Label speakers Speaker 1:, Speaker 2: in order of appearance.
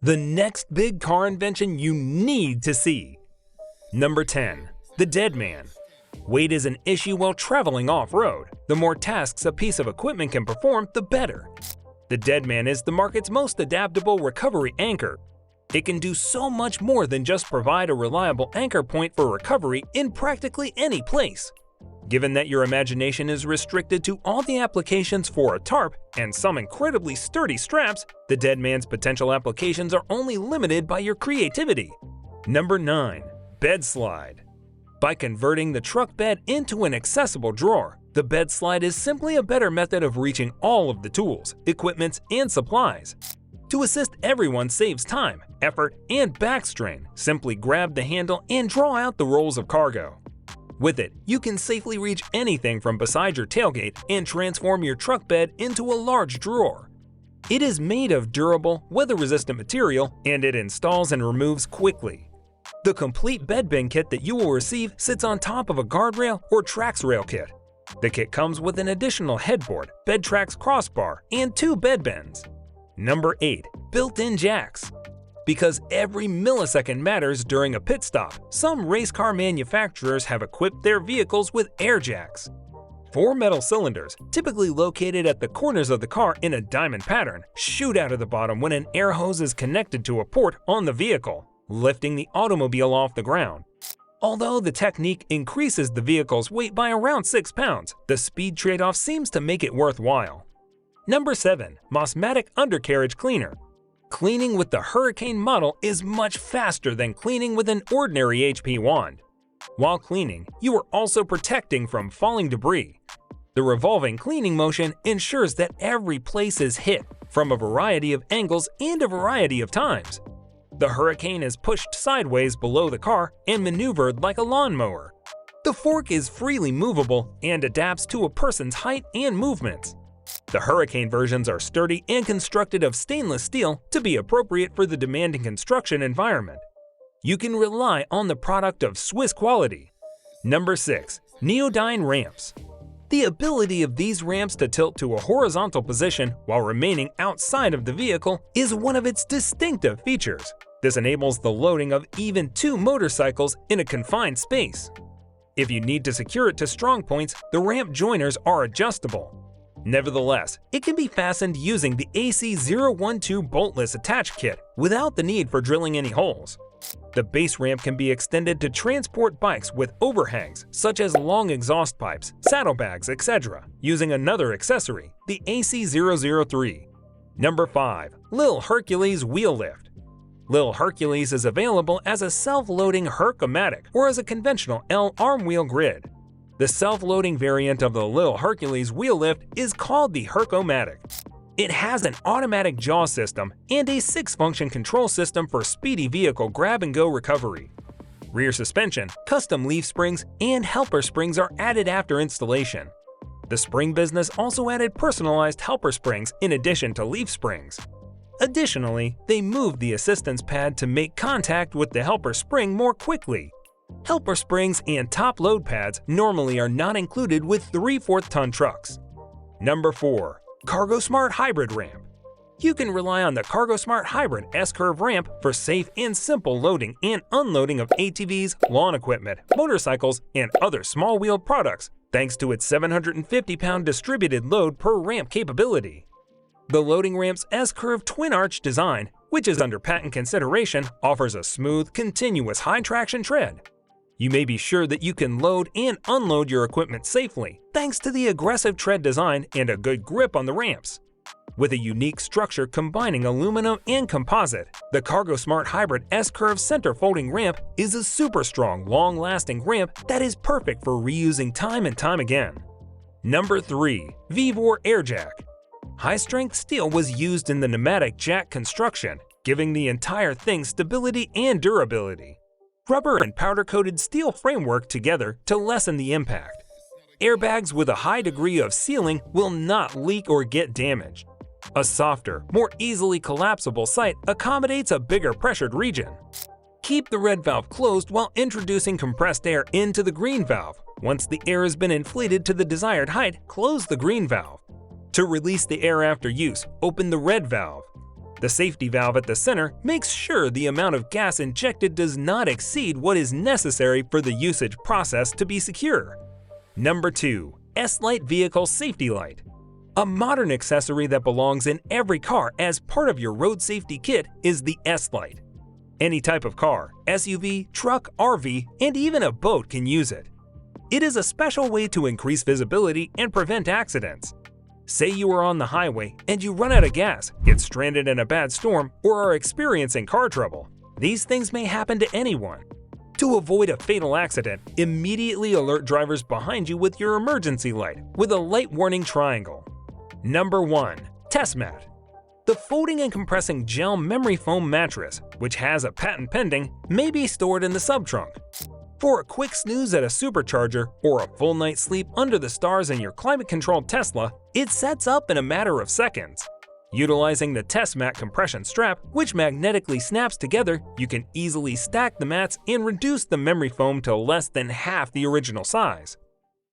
Speaker 1: The next big car invention you need to see. Number 10. The Deadman. Weight is an issue while traveling off-road. The more tasks a piece of equipment can perform, the better. The Deadman is the market's most adaptable recovery anchor. It can do so much more than just provide a reliable anchor point for recovery in practically any place. Given that your imagination is restricted to all the applications for a tarp and some incredibly sturdy straps, the Deadman's potential applications are only limited by your creativity. Number 9. Bedslide. By converting the truck bed into an accessible drawer, the Bedslide is simply a better method of reaching all of the tools, equipment, and supplies. To assist everyone saves time, effort, and back strain, simply grab the handle and draw out the rolls of cargo. With it, you can safely reach anything from beside your tailgate and transform your truck bed into a large drawer. It is made of durable, weather-resistant material, and it installs and removes quickly. The complete bed bin kit that you will receive sits on top of a guardrail or TraxRail kit. The kit comes with an additional headboard, bed tracks crossbar, and 2 bed bins. Number 8. Built-in jacks. Because every millisecond matters during a pit stop, some race car manufacturers have equipped their vehicles with air jacks. 4 metal cylinders, typically located at the corners of the car in a diamond pattern, shoot out of the bottom when an air hose is connected to a port on the vehicle, lifting the automobile off the ground. Although the technique increases the vehicle's weight by around 6 pounds, the speed trade-off seems to make it worthwhile. Number 7. Mosmatic Undercarriage Cleaner. Cleaning with the Hurricane model is much faster than cleaning with an ordinary HP wand. While cleaning, you are also protecting from falling debris. The revolving cleaning motion ensures that every place is hit from a variety of angles and a variety of times. The Hurricane is pushed sideways below the car and maneuvered like a lawnmower. The fork is freely movable and adapts to a person's height and movements. The Hurricane versions are sturdy and constructed of stainless steel to be appropriate for the demanding construction environment. You can rely on the product of Swiss quality. Number 6. Neo-Dyne Ramps. The ability of these ramps to tilt to a horizontal position while remaining outside of the vehicle is one of its distinctive features. This enables the loading of even 2 motorcycles in a confined space. If you need to secure it to strong points, the ramp joiners are adjustable. Nevertheless, it can be fastened using the AC012 boltless attach kit without the need for drilling any holes. The base ramp can be extended to transport bikes with overhangs such as long exhaust pipes, saddlebags, etc. using another accessory, the AC003. Number 5. Lil Hercules Wheel Lift. Lil Hercules is available as a self-loading Herc-O-Matic or as a conventional L arm wheel grid. The self-loading variant of the Lil Hercules wheel lift is called the Herc-O-Matic. It has an automatic jaw system and a 6-function control system for speedy vehicle grab-and-go recovery. Rear suspension, custom leaf springs, and helper springs are added after installation. The spring business also added personalized helper springs in addition to leaf springs. Additionally, they moved the assistance pad to make contact with the helper spring more quickly. Helper springs and top load pads normally are not included with 3/4-ton trucks. Number 4. CARGOSMART Hybrid Ramp. You can rely on the CARGOSMART Hybrid S-Curve ramp for safe and simple loading and unloading of ATVs, lawn equipment, motorcycles, and other small-wheeled products thanks to its 750-pound distributed load per ramp capability. The loading ramp's S-Curve twin-arch design, which is under patent consideration, offers a smooth, continuous high-traction tread. You may be sure that you can load and unload your equipment safely thanks to the aggressive tread design and a good grip on the ramps. With a unique structure combining aluminum and composite, the CARGOSMART Hybrid S-Curve center folding ramp is a super strong, long-lasting ramp that is perfect for reusing time and time again. Number 3. VEVOR Air Jack. High-strength steel was used in the pneumatic jack construction, giving the entire thing stability and durability. Rubber and powder-coated steel framework together to lessen the impact. Airbags with a high degree of sealing will not leak or get damaged. A softer, more easily collapsible sight accommodates a bigger pressured region. Keep the red valve closed while introducing compressed air into the green valve. Once the air has been inflated to the desired height, close the green valve. To release the air after use, open the red valve. The safety valve at the center makes sure the amount of gas injected does not exceed what is necessary for the usage process to be secure. Number 2. S-Light Vehicle Safety Light. A modern accessory that belongs in every car as part of your road safety kit is the S-Light. Any type of car, SUV, truck, RV, and even a boat can use it. It is a special way to increase visibility and prevent accidents. Say you are on the highway and you run out of gas, get stranded in a bad storm, or are experiencing car trouble. These things may happen to anyone. To avoid a fatal accident, immediately alert drivers behind you with your emergency light with a light warning triangle. Number 1. Tesmat. The folding and compressing gel memory foam mattress, which has a patent pending, may be stored in the subtrunk. For a quick snooze at a supercharger or a full night's sleep under the stars in your climate-controlled Tesla, it sets up in a matter of seconds. Utilizing the Tesmat compression strap, which magnetically snaps together, you can easily stack the mats and reduce the memory foam to less than half the original size.